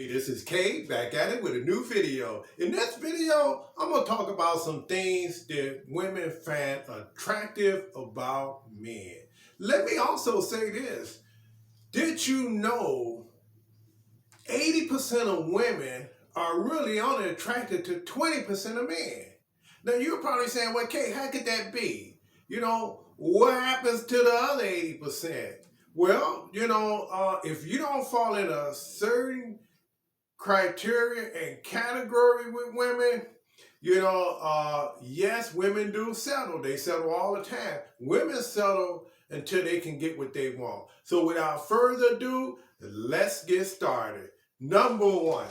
Hey, this is Kay back at it with a new video. In this video, I'm going to talk about some things that women find attractive about men. Let me also say this. Did you know 80% of women are really only attracted to 20% of men? Now, you're probably saying, well, Kay, how could that be? What happens to the other 80%? Well, if you don't fall in a certain criteria and category with women, yes, women do settle. They settle all the time. Women settle until they can get what they want. So without further ado, let's get started. Number one,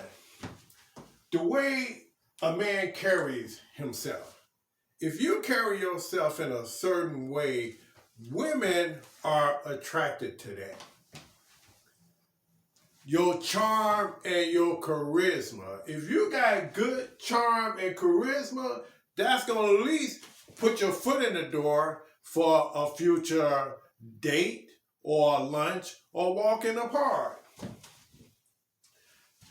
the way a man carries himself. If you carry yourself in a certain way, women are attracted to that. Your charm and your charisma. If you got good charm and charisma, that's going to at least put your foot in the door for a future date or lunch or walk in the park.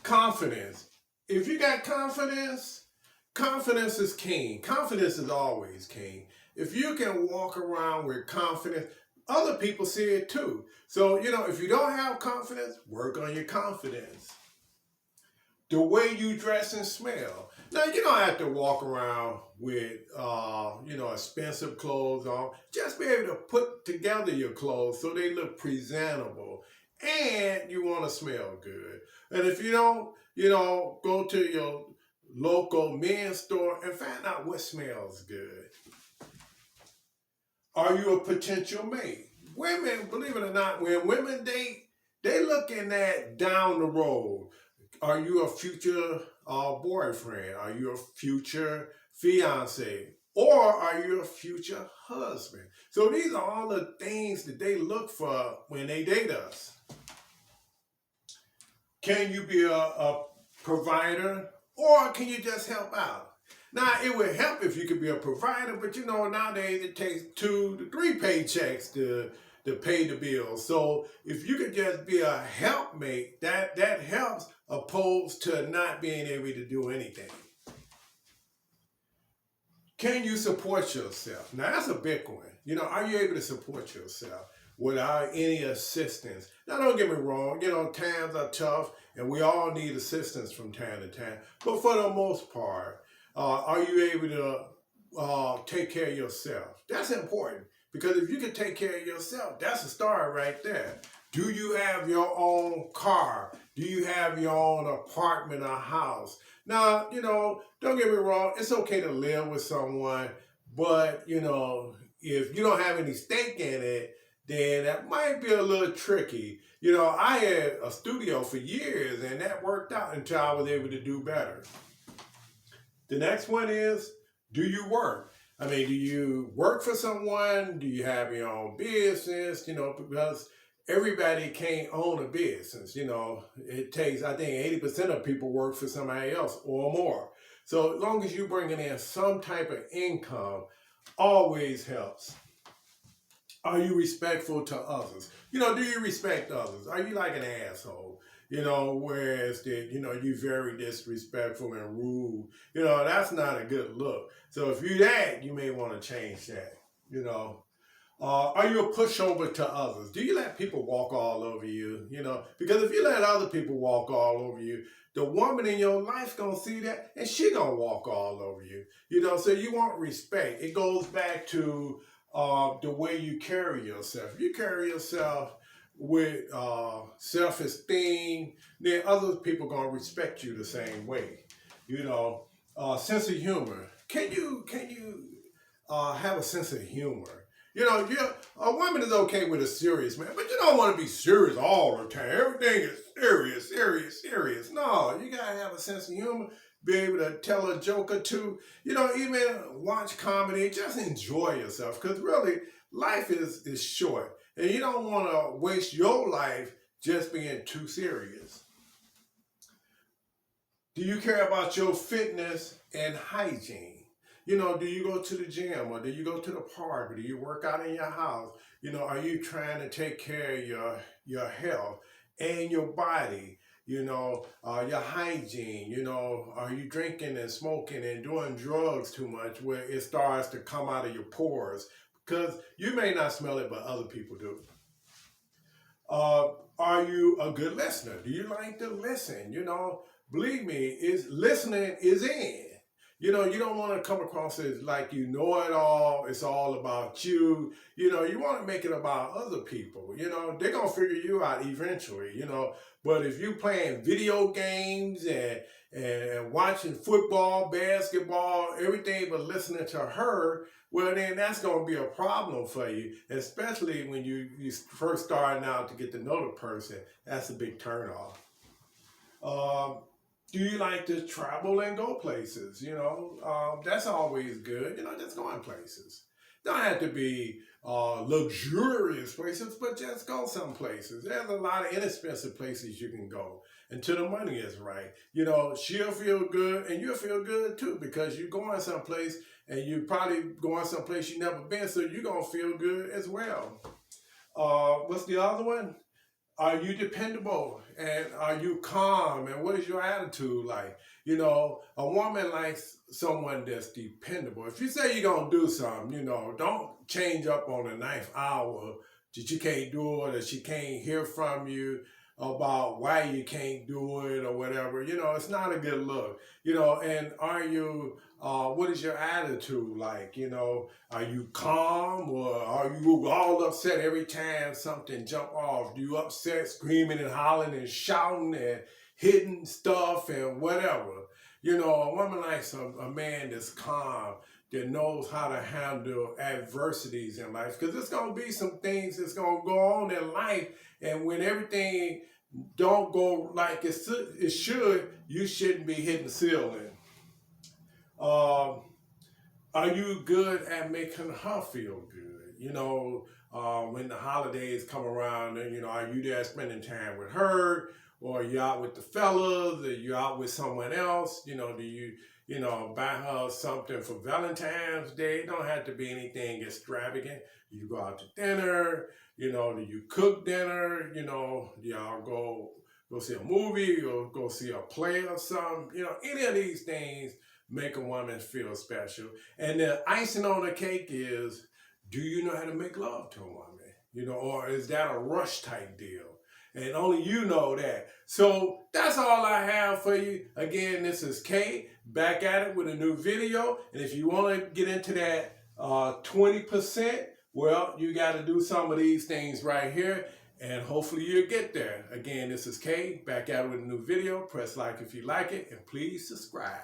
Confidence. If you got confidence, confidence is king. Confidence is always king. If you can walk around with confidence, other people see it too. So, if you don't have confidence, work on your confidence. The way you dress and smell. Now, you don't have to walk around with, expensive clothes on. Just be able to put together your clothes so they look presentable. And you want to smell good. And if you don't, go to your local men's store and find out what smells good. Are you a potential mate? Women, believe it or not, when women date, they looking at down the road. Are you a future boyfriend? Are you a future fiance? Or are you a future husband? So these are all the things that they look for when they date us. Can you be a provider, or can you just help out? Now, it would help if you could be a provider, but nowadays it takes 2 to 3 paychecks to pay the bills. So if you could just be a helpmate, that helps, opposed to not being able to do anything. Can you support yourself? Now, that's a big one. Are you able to support yourself without any assistance? Now, don't get me wrong. Times are tough, and we all need assistance from time to time. But for the most part, are you able to take care of yourself? That's important, because if you can take care of yourself, that's a start right there. Do you have your own car? Do you have your own apartment or house? Now, don't get me wrong, it's okay to live with someone, but, if you don't have any stake in it, then that might be a little tricky. I had a studio for years, and that worked out until I was able to do better. The next one is, do you work? I mean, do you work for someone? Do you have your own business? Because everybody can't own a business. It takes, I think 80% of people work for somebody else or more. So as long as you're bringing in some type of income, always helps. Are you respectful to others? Do you respect others? Are you like an asshole? Whereas you're very disrespectful and rude. That's not a good look. So if you're that, you may want to change that. Are you a pushover to others? Do you let people walk all over you? Because if you let other people walk all over you, the woman in your life gonna see that, and she gonna walk all over you. So you want respect. It goes back to the way you carry yourself. If you carry yourself with self-esteem, then other people gonna respect you the same way. Sense of humor. Can you have a sense of humor? A woman is okay with a serious man, but you don't want to be serious all the time. Everything is serious, serious, serious. No, you gotta have a sense of humor. Be able to tell a joke or two. Even watch comedy. Just enjoy yourself, because really, life is short. And you don't want to waste your life just being too serious. Do you care about your fitness and hygiene? Do you go to the gym, or do you go to the park, or do you work out in your house? Are you trying to take care of your health and your body? your hygiene, are you drinking and smoking and doing drugs too much where it starts to come out of your pores? Because you may not smell it, but other people do. Uh, are you a good listener? Do you like to listen? Believe me, listening is in. You don't want to come across as like you know it all. It's all about you. You want to make it about other people. They're going to figure you out eventually. But if you playing video games and watching football, basketball, everything but listening to her, well, then that's going to be a problem for you, especially when you first starting out to get to know the person. That's a big turnoff. Um, do you like to travel and go places? That's always good. Just going places. Don't have to be luxurious places, but just go some places. There's a lot of inexpensive places you can go until the money is right. She'll feel good and you'll feel good too because you're going someplace and you're probably going someplace you've never been, so you're going to feel good as well. What's the other one? Are you dependable and are you calm and what is your attitude like? A woman likes someone that's dependable. If you say you're going to do something, don't change up on the ninth hour that you can't do it or she can't hear from you about why you can't do it or whatever. It's not a good look. And are you, what is your attitude like? Are you calm or are you all upset every time something jump off? Do you upset, screaming and hollering and shouting and hitting stuff and whatever? A woman likes a man that's calm, that knows how to handle adversities in life. Because there's going to be some things that's going to go on in life. And when everything don't go like it should, you shouldn't be hitting the ceiling. Are you good at making her feel good? When the holidays come around, and are you there spending time with her, or are you out with the fellas, or you out with someone else? Do you buy her something for Valentine's Day? It don't have to be anything extravagant. You go out to dinner. Do you cook dinner? Y'all go see a movie or go see a play or something. Any of these things make a woman feel special. And the icing on the cake is, do you know how to make love to a woman? Or is that a rush type deal? And only you know that. So that's all I have for you. Again, this is Kay, back at it with a new video. And if you want to get into that 20%, well, you got to do some of these things right here. And hopefully you'll get there. Again, this is Kay, back at it with a new video. Press like if you like it. And please subscribe.